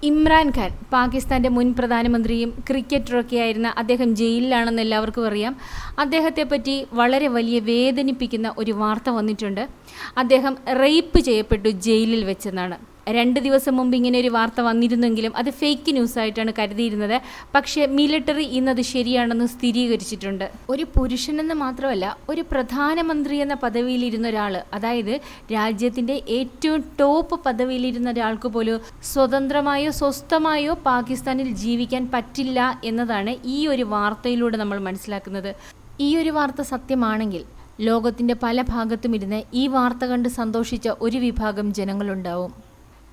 ഇമ്രാൻഖാൻ പാകിസ്ഥാൻ്റെ മുൻ പ്രധാനമന്ത്രിയും ക്രിക്കറ്ററൊക്കെയായിരുന്ന അദ്ദേഹം ജയിലിലാണെന്ന് എല്ലാവർക്കും അറിയാം. അദ്ദേഹത്തെപ്പറ്റി വളരെ വലിയ വേദനിപ്പിക്കുന്ന ഒരു വാർത്ത വന്നിട്ടുണ്ട്. അദ്ദേഹം റേപ്പ് ചെയ്യപ്പെട്ടു ജയിലിൽ വെച്ചെന്നാണ്. 2 ദിവസം മുമ്പ് ഇങ്ങനെ ഒരു വാർത്ത വന്നിരുന്നെങ്കിലും അത് ഫേക്ക് ന്യൂസായിട്ടാണ് കരുതിയിരുന്നത്. പക്ഷേ മിലിറ്ററി ഇന്നത് ശരിയാണെന്ന് സ്ഥിരീകരിച്ചിട്ടുണ്ട്. ഒരു പുരുഷനെന്ന് മാത്രമല്ല, ഒരു പ്രധാനമന്ത്രി എന്ന പദവിയിലിരുന്ന ഒരാൾ, അതായത് രാജ്യത്തിൻ്റെ ഏറ്റവും ടോപ്പ് പദവിയിലിരുന്ന ഒരാൾക്ക് പോലും സ്വതന്ത്രമായോ സ്വസ്ഥമായോ പാകിസ്ഥാനിൽ ജീവിക്കാൻ പറ്റില്ല എന്നതാണ് ഈ ഒരു വാർത്തയിലൂടെ നമ്മൾ മനസ്സിലാക്കുന്നത്. ഈ ഒരു വാർത്ത സത്യമാണെങ്കിൽ ലോകത്തിൻ്റെ പല ഭാഗത്തും ഇരുന്ന് ഈ വാർത്ത കണ്ട് സന്തോഷിച്ച ഒരു വിഭാഗം ജനങ്ങളുണ്ടാവും.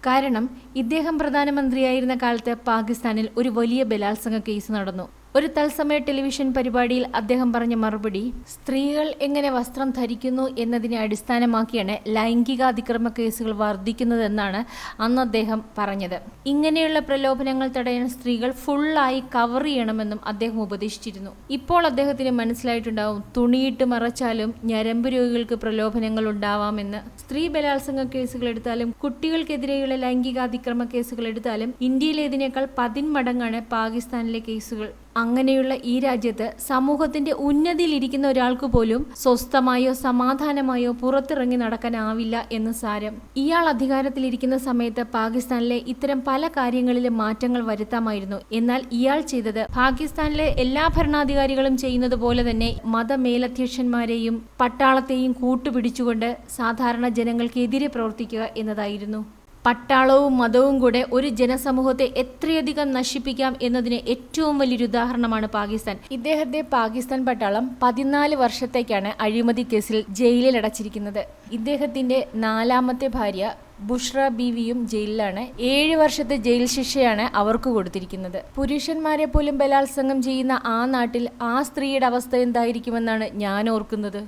കാരണം ഇദ്ദേഹം പ്രധാനമന്ത്രിയായിരുന്ന കാലത്ത് പാകിസ്ഥാനിൽ ഒരു വലിയ ബലാത്സംഗ കേസ് നടന്നു. ഒരു തത്സമയ ടെലിവിഷൻ പരിപാടിയിൽ അദ്ദേഹം പറഞ്ഞ മറുപടി, സ്ത്രീകൾ എങ്ങനെ വസ്ത്രം ധരിക്കുന്നു എന്നതിനെ അടിസ്ഥാനമാക്കിയാണ് ലൈംഗികാതിക്രമ കേസുകൾ വർദ്ധിക്കുന്നതെന്നാണ് അന്ന് അദ്ദേഹം പറഞ്ഞത്. ഇങ്ങനെയുള്ള പ്രലോഭനങ്ങൾ തടയാൻ സ്ത്രീകൾ ഫുള്ളായി കവർ ചെയ്യണമെന്നും അദ്ദേഹം ഉപദേശിച്ചിരുന്നു. ഇപ്പോൾ അദ്ദേഹത്തിന് മനസ്സിലായിട്ടുണ്ടാവും, തുണിയിട്ട് മറച്ചാലും ഞരമ്പ് രോഗികൾക്ക് പ്രലോഭനങ്ങൾ ഉണ്ടാവാമെന്ന്. സ്ത്രീ ബലാത്സംഗ കേസുകൾ എടുത്താലും കുട്ടികൾക്കെതിരെയുള്ള ലൈംഗികാതിക്രമ കേസുകൾ എടുത്താലും ഇന്ത്യയിലേതിനേക്കാൾ 10 മടങ്ങാണ് പാകിസ്ഥാനിലെ കേസുകൾ. അങ്ങനെയുള്ള ഈ രാജ്യത്ത് സമൂഹത്തിന്റെ ഉന്നതിയിലിരിക്കുന്ന ഒരാൾക്ക് പോലും സ്വസ്ഥമായോ സമാധാനമായോ പുറത്തിറങ്ങി നടക്കാനാവില്ല എന്ന് സാരം. ഇയാൾ അധികാരത്തിലിരിക്കുന്ന സമയത്ത് പാകിസ്ഥാനിലെ ഇത്തരം പല കാര്യങ്ങളിലും മാറ്റങ്ങൾ വരുത്താമായിരുന്നു. എന്നാൽ ഇയാൾ ചെയ്തത് പാകിസ്ഥാനിലെ എല്ലാ ഭരണാധികാരികളും ചെയ്യുന്നത് പോലെ തന്നെ മതമേലധ്യക്ഷന്മാരെയും പട്ടാളത്തെയും കൂട്ടുപിടിച്ചുകൊണ്ട് സാധാരണ ജനങ്ങൾക്കെതിരെ പ്രവർത്തിക്കുക എന്നതായിരുന്നു. പട്ടാളവും മതവും കൂടെ ഒരു ജനസമൂഹത്തെ എത്രയധികം നശിപ്പിക്കാം എന്നതിന് ഏറ്റവും വലിയൊരു ഉദാഹരണമാണ് പാകിസ്ഥാൻ. ഇദ്ദേഹത്തെ പാകിസ്ഥാൻ പട്ടാളം 14 വർഷത്തേക്കാണ് അഴിമതി കേസിൽ ജയിലിൽ അടച്ചിരിക്കുന്നത്. ഇദ്ദേഹത്തിന്റെ 4ാമത്തെ ഭാര്യ ബുഷ്ര ബീവിയും ജയിലിലാണ്. 7 വർഷത്തെ ജയിൽ ശിക്ഷയാണ് അവർക്ക് കൊടുത്തിരിക്കുന്നത്. പുരുഷന്മാരെ പോലും ബലാത്സംഗം ചെയ്യുന്ന ആ നാട്ടിൽ ആ സ്ത്രീയുടെ അവസ്ഥ എന്തായിരിക്കുമെന്നാണ് ഞാൻ ഓർക്കുന്നത്.